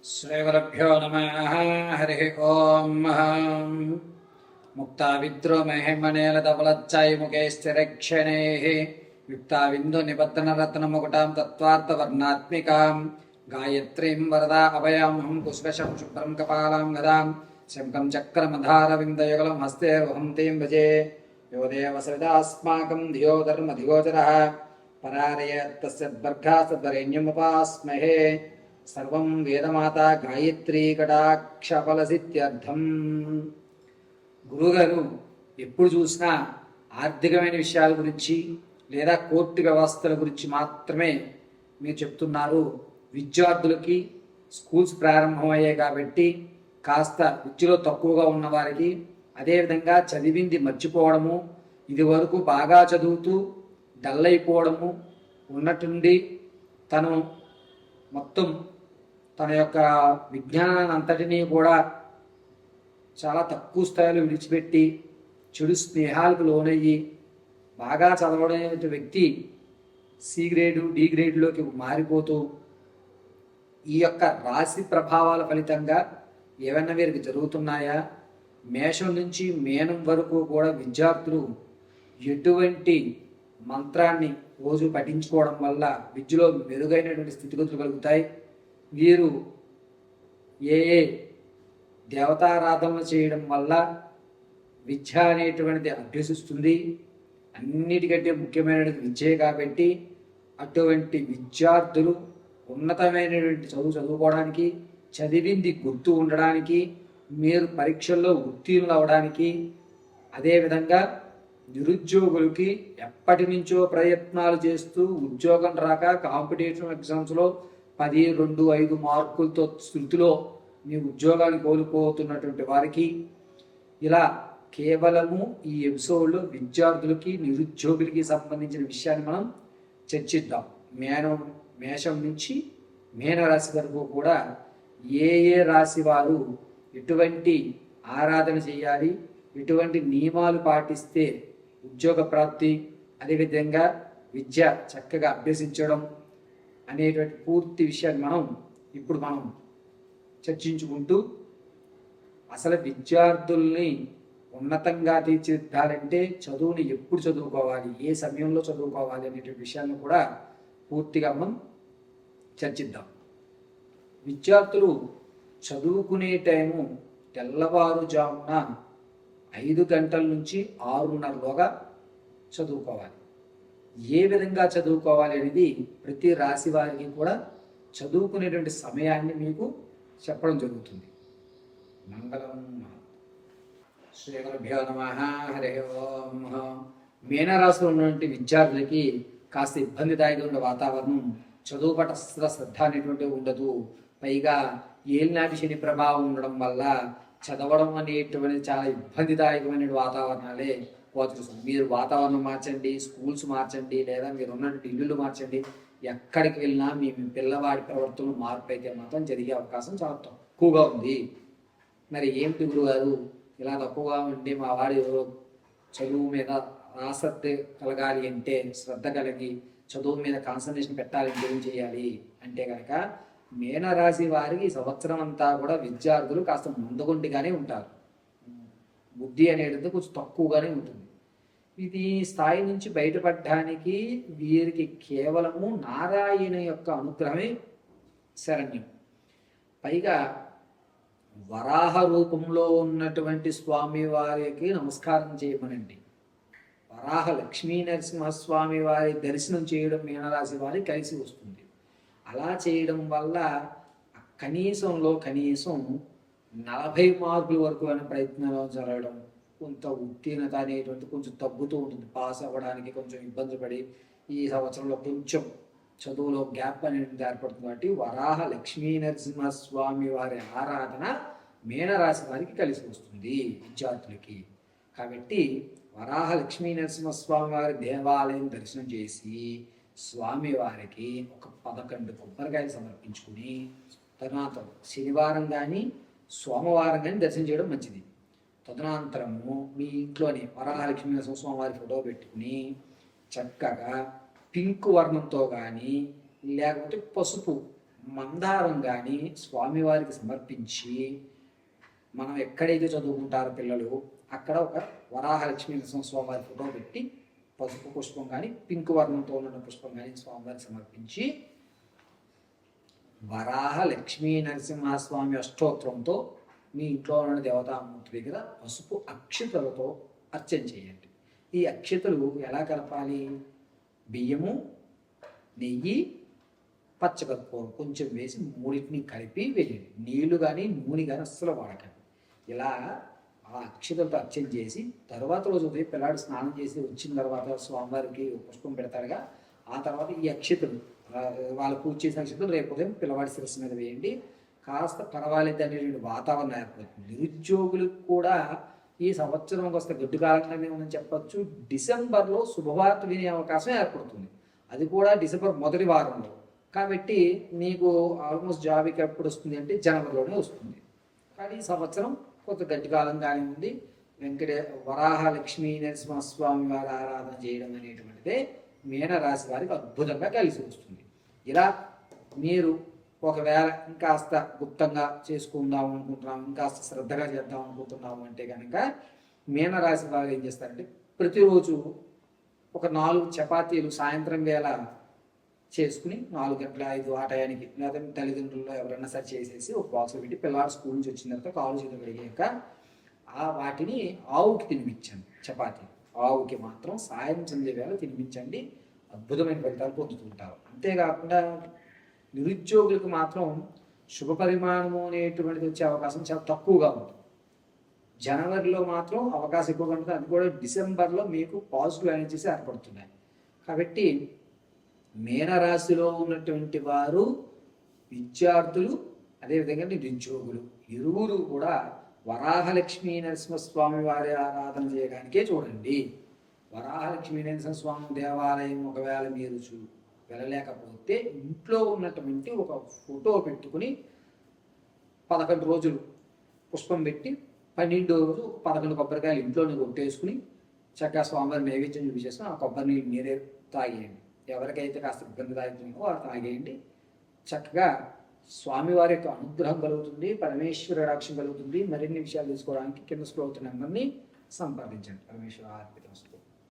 శ్రీగురుభ్యో నమః. హరి ఓం. ముక్తావిద్రోమహిమనేలధవలచ్చాయి ముఖే స్థిరక్షణైః యుక్తావిందు నిబద్ధనరత్నముకుటాం తత్వార్థవర్ణాత్మికాం గాయత్రీం వరదా అభయామహం కుశలశం శుభ్రం కపాలాం గదాం శంఖం చక్రమధారవిందయుగలం హస్తే వహం తీం భజే యో దేవసవిదాస్మాకం ధియో ధర్మధిగోచరః పరారయత్తస్యద్బర్గాసద్వరేణ్యముపాస్మహే సర్వం వేదమాత గాయత్రీ కటాక్షఫలసిత్యర్థం. గురువుగారు ఎప్పుడు చూసినా ఆర్థికమైన విషయాల గురించి లేదా కోర్టు వ్యవస్థల గురించి మాత్రమే మీరు చెప్తున్నారు. విద్యార్థులకి స్కూల్స్ ప్రారంభమయ్యాయి కాబట్టి కాస్త విద్యలో తక్కువగా ఉన్నవారికి, అదేవిధంగా చదివింది మర్చిపోవడము, ఇది వరకు బాగా చదువుతూ డల్ అయిపోవడము, ఉన్నట్టుండి తను మొత్తం తన యొక్క విజ్ఞానాన్ని అంతటినీ కూడా చాలా తక్కువ స్థాయిలో విడిచిపెట్టి చెడు స్నేహాలకు లోనయ్యి బాగా చదవడం వ్యక్తి సి గ్రేడు డి గ్రేడ్లోకి మారిపోతూ ఈ యొక్క రాశి ప్రభావాల ఫలితంగా ఏమన్నా వీరికి జరుగుతున్నాయా? మేషం నుంచి మీనం వరకు కూడా విద్యార్థులు ఎటువంటి మంత్రాన్ని రోజు పఠించుకోవడం వల్ల విద్యలో మెరుగైనటువంటి స్థితిగతులు కలుగుతాయి. వీరు ఏ దేవతారాధనలు చేయడం వల్ల విద్య అనేటువంటిది అభ్యసిస్తుంది. అన్నిటికంటే ముఖ్యమైనటువంటి విద్యే కాబట్టి అటువంటి విద్యార్థులు ఉన్నతమైనటువంటి చదువుకోవడానికి, చదివింది గుర్తు ఉండడానికి, మీరు పరీక్షల్లో ఉత్తీర్ణులు అవడానికి, అదేవిధంగా నిరుద్యోగులకి ఎప్పటి నుంచో ప్రయత్నాలు చేస్తూ ఉద్యోగం రాక కాంపిటేటివ్ ఎగ్జామ్స్లో 10, 2, 5 మార్కులతో స్థితిలో మీ ఉద్యోగాన్ని కోల్పోతున్నటువంటి వారికి ఇలా కేవలము ఈ ఎపిసోడ్లో విద్యార్థులకి నిరుద్యోగులకి సంబంధించిన విషయాన్ని మనం చర్చిద్దాం. మేషం నుంచి మీనరాశి వరకు కూడా ఏ రాశి వారు ఎటువంటి ఆరాధన చేయాలి, ఎటువంటి నియమాలు పాటిస్తే ఉద్యోగ ప్రాప్తి, అదేవిధంగా విద్య చక్కగా అభ్యసించడం అనేటువంటి పూర్తి విషయాన్ని ఇప్పుడు మనం చర్చించుకుంటూ అసలు విద్యార్థుల్ని ఉన్నతంగా తీర్చిదిద్దాలంటే చదువుని ఎప్పుడు చదువుకోవాలి, ఏ సమయంలో చదువుకోవాలి అనేటువంటి విషయాన్ని కూడా పూర్తిగా మనం చర్చిద్దాం. విద్యార్థులు చదువుకునే టైము తెల్లవారుజామున 5 గంటల నుంచి 6:30లోగా చదువుకోవాలి. ఏ విధంగా చదువుకోవాలి అనేది ప్రతి రాశి వారికి కూడా చదువుకునేటువంటి సమయాన్ని మీకు చెప్పడం జరుగుతుంది. మంగళం. శ్రీగురుభ్యో నమః. హరి ఓం. మీనరాశిలో ఉన్నటువంటి విద్యార్థులకి కాస్త ఇబ్బందిదాయకమైన వాతావరణం, చదువు పట్ల శ్రద్ధ అనేటువంటివి ఉండదు. పైగా ఏలినాటి శని ప్రభావం ఉండడం వల్ల చదవడం అనేటువంటి చాలా ఇబ్బందిదాయకమైన వాతావరణాలే గోచరిస్తుంది. మీరు వాతావరణం మార్చండి, స్కూల్స్ మార్చండి, లేదా మీరు ఉన్నటువంటి ఇల్లులు మార్చండి, ఎక్కడికి వెళ్ళినా మీ పిల్లవాడి ప్రవర్తనలో మార్పు అయితే మాత్రం జరిగే అవకాశం చాలా తక్కువగా ఉంది. మరి ఏమిటి గురుగారు ఇలా తక్కువగా ఉండి మా వాడి చదువు మీద ఆసక్తి కలగాలి అంటే, శ్రద్ధ కలిగి చదువు మీద కాన్సన్ట్రేషన్ పెట్టాలంటే ఏం చేయాలి అంటే కనుక, మీనరాశి వారికి సంవత్సరం అంతా కూడా విద్యార్థులు కాస్త ముందుగుండిగానే ఉంటారు. బుద్ధి అనేది కొంచెం తక్కువగానే ఉంటుంది. ఇది స్థాయి నుంచి బయటపడడానికి వీరికి కేవలము నారాయణ యొక్క అనుగ్రహమే శరణ్యం. పైగా వరాహ రూపంలో ఉన్నటువంటి స్వామి వారికి నమస్కారం చేయమనండి. వరాహ లక్ష్మీ నరసింహస్వామి వారి దర్శనం చేయడం మీనరాశి వారికి కలిసి వస్తుంది. అలా చేయడం వల్ల కనీసం 40 మార్కుల వరకు అయిన ప్రయత్నాలు జరగడం, కొంత ఉత్తీర్ణత అనేటువంటి కొంచెం తగ్గుతూ ఉంటుంది. పాస్ అవ్వడానికి కొంచెం ఇబ్బంది పడి ఈ సంవత్సరంలో కొంచెం చదువులో గ్యాప్ అనేది ఏర్పడుతుంది. కాబట్టి వరాహ లక్ష్మీ నరసింహస్వామి వారి ఆరాధన మీనరాశి వారికి కలిసి వస్తుంది విద్యార్థులకి. కాబట్టి వరాహ లక్ష్మీ నరసింహస్వామి వారి దేవాలయం దర్శనం చేసి స్వామివారికి ఒక 11 కొబ్బరికాయలు సమర్పించుకుని, తర్వాత శనివారం కానీ సోమవారం కానీ దర్శనం చేయడం మంచిది. తదనంతరము మీ ఇంట్లోని వరాహలక్ష్మీ నరసింహస్వామి వారి ఫోటో పెట్టుకుని చక్కగా పింక్ వర్ణంతో కానీ లేకపోతే పసుపు మందారం కానీ స్వామివారికి సమర్పించి మనం ఎక్కడైతే చదువుకుంటారో పిల్లలు అక్కడ ఒక వరాహలక్ష్మీ నరసింహస్వామివారి ఫోటో పెట్టి పసుపు పుష్పం కానీ పింక్ వర్ణంతో ఉన్న పుష్పం కానీ స్వామివారికి సమర్పించి వరాహ లక్ష్మీ నరసింహస్వామి అష్టోత్తరంతో మీ ఇంట్లో ఉన్న దేవతామూర్తి దగ్గర పసుపు అక్షతలతో అర్చన చేయండి. ఈ అక్షతలు ఎలా కలపాలి? బియ్యము, నెయ్యి, పచ్చకర్పూరం కొంచెం వేసి మూడింటిని కలిపి వేయండి. నీళ్లు కానీ నూనె కానీ అస్సలు వాడకండి. ఇలా ఆ అక్షతలతో అర్చన చేసి తర్వాత రోజు ఉదయం పిల్లాడు స్నానం చేసి వచ్చిన తర్వాత స్వామివారికి పుష్పం పెడతాడుగా, ఆ తర్వాత ఈ అక్షతలు వాళ్ళు పూజ చేసిన అక్షతలు రేపు ఉదయం పిల్లవాడి శిరస్సు మీద వేయండి. కాస్త పర్వాలేదు అనేటువంటి వాతావరణం ఏర్పడుతుంది. నిరుద్యోగులకు కూడా ఈ సంవత్సరం కాస్త గడ్డు కాలంగానే ఉందని చెప్పచ్చు. డిసెంబర్లో శుభవార్త వినే అవకాశం ఏర్పడుతుంది, అది కూడా డిసెంబర్ మొదటి వారంలో. కాబట్టి నీకు ఆల్మోస్ట్ జాబ్కి ఎప్పుడు వస్తుంది అంటే జనవరిలోనే వస్తుంది. కానీ ఈ సంవత్సరం కొంత గడ్డి కాలంగానే ఉంది. వరాహ లక్ష్మీ నరసింహస్వామి వారి ఆరాధన చేయడం అనేటువంటిదే మీనరాశి వారికి అద్భుతంగా కలిసి వస్తుంది. ఇలా మీరు ఒకవేళ ఇంకాస్త గుప్తంగా చేసుకుందాం అనుకుంటున్నాము, ఇంకాస్త శ్రద్ధగా చేద్దాం అనుకుంటున్నాము అంటే కనుక మీనరాశి వారు ఏం చేస్తారంటే ప్రతిరోజు ఒక 4 చపాతీలు సాయంత్రం వేళ చేసుకుని 4 గంటల 5 ఆ టయానికి లేదా తల్లిదండ్రుల్లో ఎవరైనా సరే చేసేసి ఒక బాక్స్లో పెట్టి పిల్లవాడు స్కూల్ నుంచి వచ్చిన తర్వాత కాలు చేతులు కడిగాక వాటిని ఆవుకి తినిపించండి. చపాతీ ఆవుకి మాత్రం సాయంత్రం వేళ తినిపించండి. అద్భుతమైన ఫలితాలు పొందుతుంటారు. అంతేకాకుండా నిరుద్యోగులకు మాత్రం శుభ పరిమాణము అనేటువంటిది వచ్చే అవకాశం చాలా తక్కువగా ఉంటుంది. జనవరిలో మాత్రం అవకాశం ఎక్కువగా ఉంటుంది, అది కూడా డిసెంబర్లో మీకు పాజిటివ్ ఎనర్జీస్ ఏర్పడుతున్నాయి. కాబట్టి మీనరాశిలో ఉన్నటువంటి వారు విద్యార్థులు అదేవిధంగా నిరుద్యోగులు ఇరువురు కూడా వరాహలక్ష్మీ నరసింహస్వామి వారి ఆరాధన చేయడానికే చూడండి. వరాహలక్ష్మీ నరసింహస్వామి దేవాలయం ఒకవేళ మీరు వెళ్ళలేకపోతే ఇంట్లో ఉన్నటువంటి ఒక ఫోటో పెట్టుకుని 11 రోజులు పుష్పం పెట్టి 12వ రోజు 11 కొబ్బరికాయలు ఇంట్లోనే కొట్టేసుకుని చక్కగా స్వామివారి నైవేద్యం చూపించేసుకుని ఆ కొబ్బరి నీళ్ళు మీరే తాగేయండి. ఎవరికైతే కాస్త ఇబ్బందిదాయకంగా వారు తాగేయండి. చక్కగా స్వామివారి యొక్క అనుగ్రహం కలుగుతుంది, పరమేశ్వర రక్షణ కలుగుతుంది. మరిన్ని విషయాలు తెలుసుకోవడానికి కింద స్క్రోల్ అవుతున్న నెంబర్ని సంప్రదించండి. పరమేశ్వర అర్పితమస్తు.